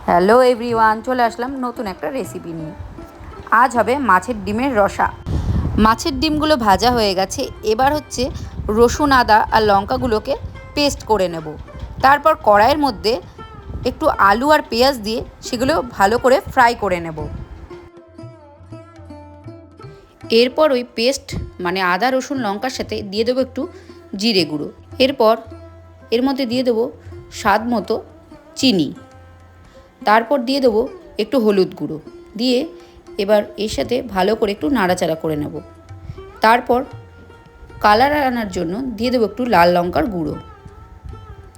Hello everyone, চলে আসলাম নতুন একটা রেসিপি নিয়ে। আজ হবে মাছের ডিমের রসা। মাছের ডিমগুলো ভাজা হয়ে গেছে, এবার হচ্ছে রসুন, আদা আর লঙ্কাগুলোকে পেস্ট করে নেব। তারপর কড়াইয়ের মধ্যে একটু আলু আর পেঁয়াজ দিয়ে সেগুলো ভালো করে ফ্রাই করে নেব। এরপর ওই পেস্ট মানে আদা রসুন লঙ্কার সাথে দিয়ে দেবো একটু জিরে গুঁড়ো। এরপর এর মধ্যে দিয়ে দেবো স্বাদ মতো চিনি। তারপর দিয়ে দেবো একটু হলুদ গুঁড়ো দিয়ে এবার এর সাথে ভালো করে একটু নাড়াচাড়া করে নেব। তারপর কালার আনার জন্য দিয়ে দেবো একটু লাল লঙ্কার গুঁড়ো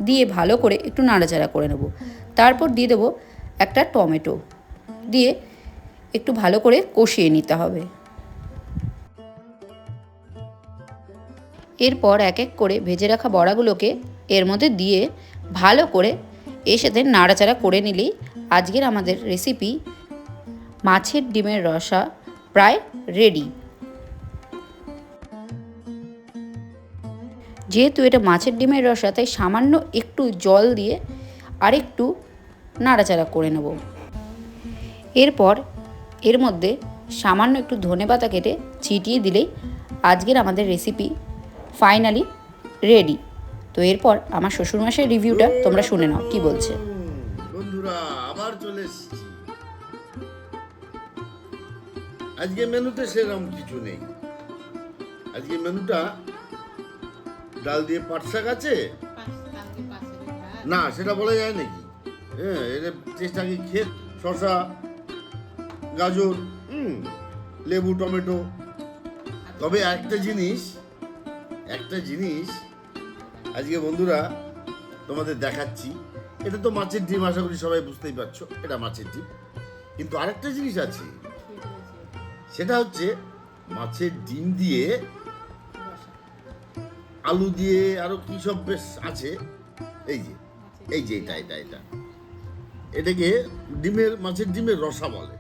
দিয়ে ভালো করে একটু নাড়াচাড়া করে নেব। তারপর দিয়ে দেবো একটা টমেটো দিয়ে একটু ভালো করে কষিয়ে নিতে হবে। এরপর এক এক করে ভেজে রাখা বড়াগুলোকে এর মধ্যে দিয়ে ভালো করে এর সাথে নাড়াচাড়া করে নিলেই আজকের আমাদের রেসিপি মাছের ডিমের রসা প্রায় রেডি। যেহেতু এটা মাছের ডিমের রসা, তাই সামান্য একটু জল দিয়ে আরেকটু নাড়াচাড়া করে নেব। এরপর এর মধ্যে সামান্য একটু ধনেপাতা কেটে ছিটিয়ে দিলেই আজকের আমাদের রেসিপি ফাইনালি রেডি। তো এরপর আমার শ্বশুরমশাইয়ের রিভিউটা তোমরা শুনে নাও কি বলছে। বন্ধুরা আবার চলে এসেছি। আজকে মেনুতে সেরকম কিছু নেই। আজকে মেনুটা ডাল দিয়ে পাট শাক আছে না, সেটা বলা যায় নাকি? হ্যাঁ, এটা চেষ্টা কি খেয়ে শসা, গাজর, লেবু, টমেটো। তবে একটা জিনিস আজকে বন্ধুরা তোমাদের দেখাচ্ছি। এটা তো মাছের ডিম, আশা করি সবাই বুঝতেই পারছো এটা মাছের ডিম। কিন্তু আরেকটা জিনিস আছে, সেটা হচ্ছে মাছের ডিম দিয়ে আলু দিয়ে আরো কি সব বেশ আছে। এই যে এটা এটাকে মাছের ডিমের রসা বলে।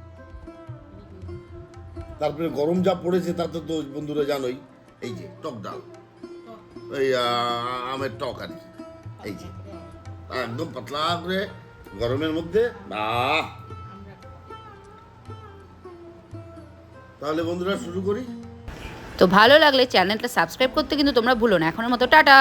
তারপরে গরম যা পড়েছে তাতে তো বন্ধুরা জানোই, এই যে টক ডাল, এই আমের টক আর কি, এই যে একদম পাতলা করে গরমের মধ্যে। তাহলে বন্ধুরা শুরু করি। তো ভালো লাগলে চ্যানেলটা সাবস্ক্রাইব করতে কিন্তু তোমরা ভুলো না। এখনের মতো টাটা।